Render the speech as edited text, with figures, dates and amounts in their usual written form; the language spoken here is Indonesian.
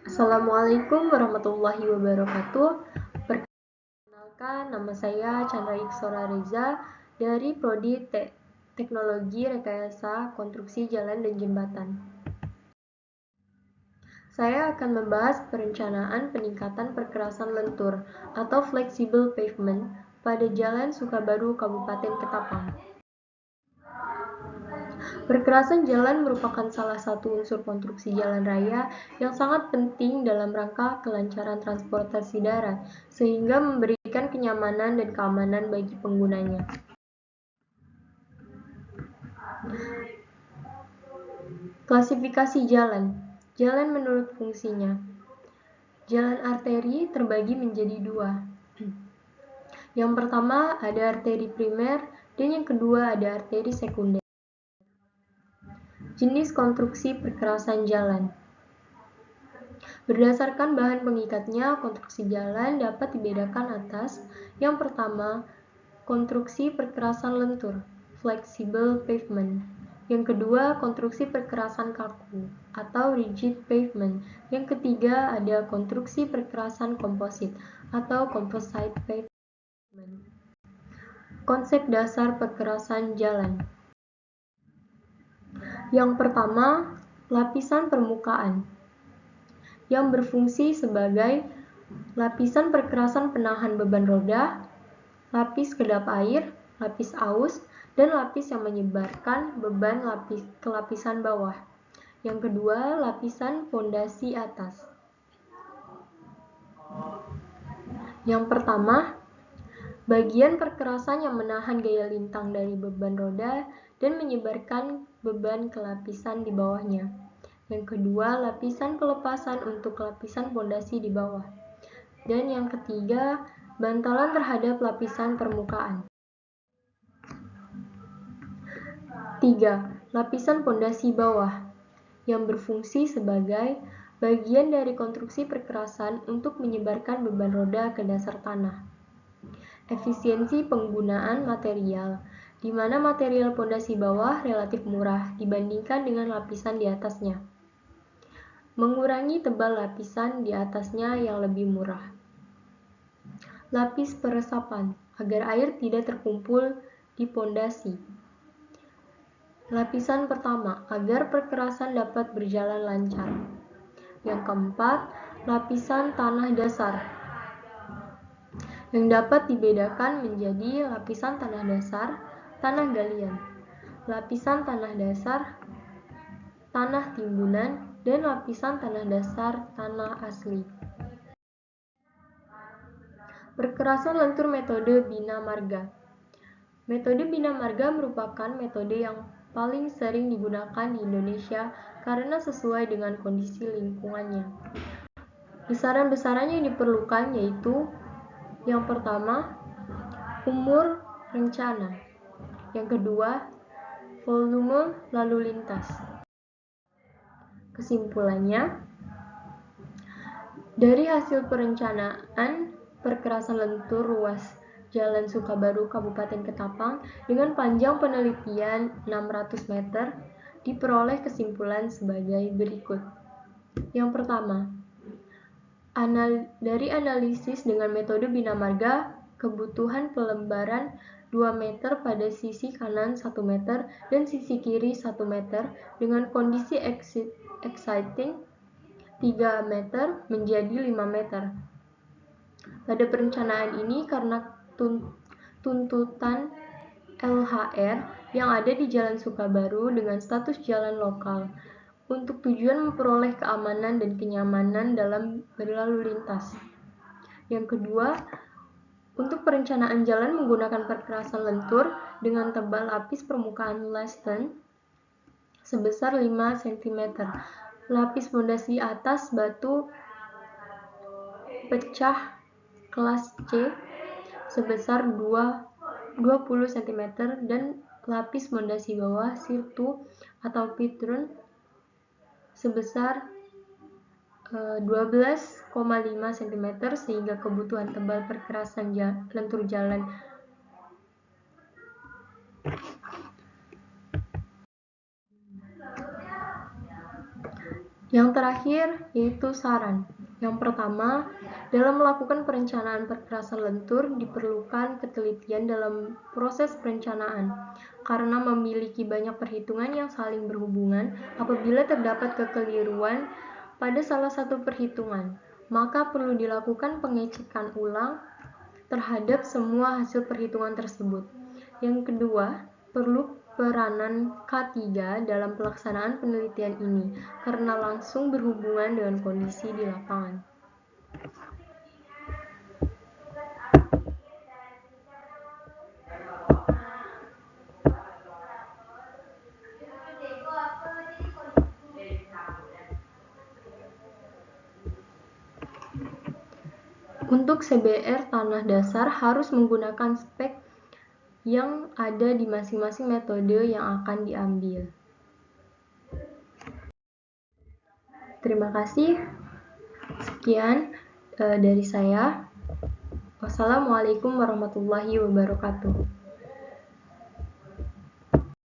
Assalamualaikum warahmatullahi wabarakatuh. Perkenalkan, nama saya Chandra Iksora Reza dari Prodi Teknologi Rekayasa Konstruksi Jalan dan Jembatan. Saya akan membahas perencanaan peningkatan perkerasan lentur atau flexible pavement pada Jalan Sukabaru, Kabupaten Ketapang. Perkerasan jalan merupakan salah satu unsur konstruksi jalan raya yang sangat penting dalam rangka kelancaran transportasi darat, sehingga memberikan kenyamanan dan keamanan bagi penggunanya. Klasifikasi jalan. Jalan menurut fungsinya. Jalan arteri terbagi menjadi dua. Yang pertama ada arteri primer dan yang kedua ada arteri sekunder. Jenis konstruksi perkerasan jalan. Berdasarkan bahan pengikatnya, konstruksi jalan dapat dibedakan atas. Yang pertama, konstruksi perkerasan lentur, flexible pavement. Yang kedua, konstruksi perkerasan kaku atau rigid pavement. Yang ketiga, ada konstruksi perkerasan komposit atau composite pavement. Konsep dasar perkerasan jalan. Yang pertama, lapisan permukaan yang berfungsi sebagai lapisan perkerasan penahan beban roda, lapis kedap air, lapis aus, dan lapis yang menyebarkan beban ke lapisan bawah. Yang kedua, lapisan fondasi atas. Yang pertama, bagian perkerasan yang menahan gaya lintang dari beban roda dan menyebarkan beban ke lapisan di bawahnya. Yang kedua, lapisan pelepasan untuk lapisan fondasi di bawah. Dan yang ketiga, bantalan terhadap lapisan permukaan. 3. Lapisan fondasi bawah yang berfungsi sebagai bagian dari konstruksi perkerasan untuk menyebarkan beban roda ke dasar tanah. Efisiensi penggunaan material, di mana material fondasi bawah relatif murah dibandingkan dengan lapisan di atasnya. Mengurangi tebal lapisan di atasnya yang lebih murah. Lapis peresapan, agar air tidak terkumpul di fondasi. Lapisan pertama, agar perkerasan dapat berjalan lancar. Yang keempat, lapisan tanah dasar, yang dapat dibedakan menjadi lapisan tanah dasar, tanah galian, lapisan tanah dasar, tanah timbunan, dan lapisan tanah dasar, tanah asli. Perkerasan lentur metode Bina Marga. Metode Bina Marga merupakan metode yang paling sering digunakan di Indonesia karena sesuai dengan kondisi lingkungannya. Besaran-besaran yang diperlukan yaitu yang pertama, umur rencana. Yang kedua, volume lalu lintas. Kesimpulannya, dari hasil perencanaan perkerasan lentur ruas Jalan Sukabaru Kabupaten Ketapang dengan panjang penelitian 600 meter, diperoleh kesimpulan sebagai berikut. Yang pertama, dari analisis dengan metode Bina Marga, kebutuhan pelembaran 2 meter pada sisi kanan 1 meter dan sisi kiri 1 meter dengan kondisi exciting 3 meter menjadi 5 meter. Pada perencanaan ini karena tuntutan LHR yang ada di Jalan Sukabaru dengan status jalan lokal untuk tujuan memperoleh keamanan dan kenyamanan dalam berlalu lintas. Yang kedua, untuk perencanaan jalan menggunakan perkerasan lentur dengan tebal lapis permukaan limestone sebesar 5 cm, lapis fondasi atas batu pecah kelas C sebesar 20 cm dan lapis fondasi bawah sirtu atau pitrun sebesar 12,5 cm sehingga kebutuhan tebal perkerasan lentur jalan Yang terakhir yaitu saran. Yang pertama, dalam melakukan perencanaan perkerasan lentur diperlukan ketelitian dalam proses perencanaan karena memiliki banyak perhitungan yang saling berhubungan. Apabila terdapat kekeliruan pada salah satu perhitungan, maka perlu dilakukan pengecekan ulang terhadap semua hasil perhitungan tersebut. Yang kedua, perlu peranan K3 dalam pelaksanaan penelitian ini karena langsung berhubungan dengan kondisi di lapangan. Untuk CBR tanah dasar harus menggunakan spek yang ada di masing-masing metode yang akan diambil. Terima kasih. Sekian dari saya. Wassalamualaikum warahmatullahi wabarakatuh.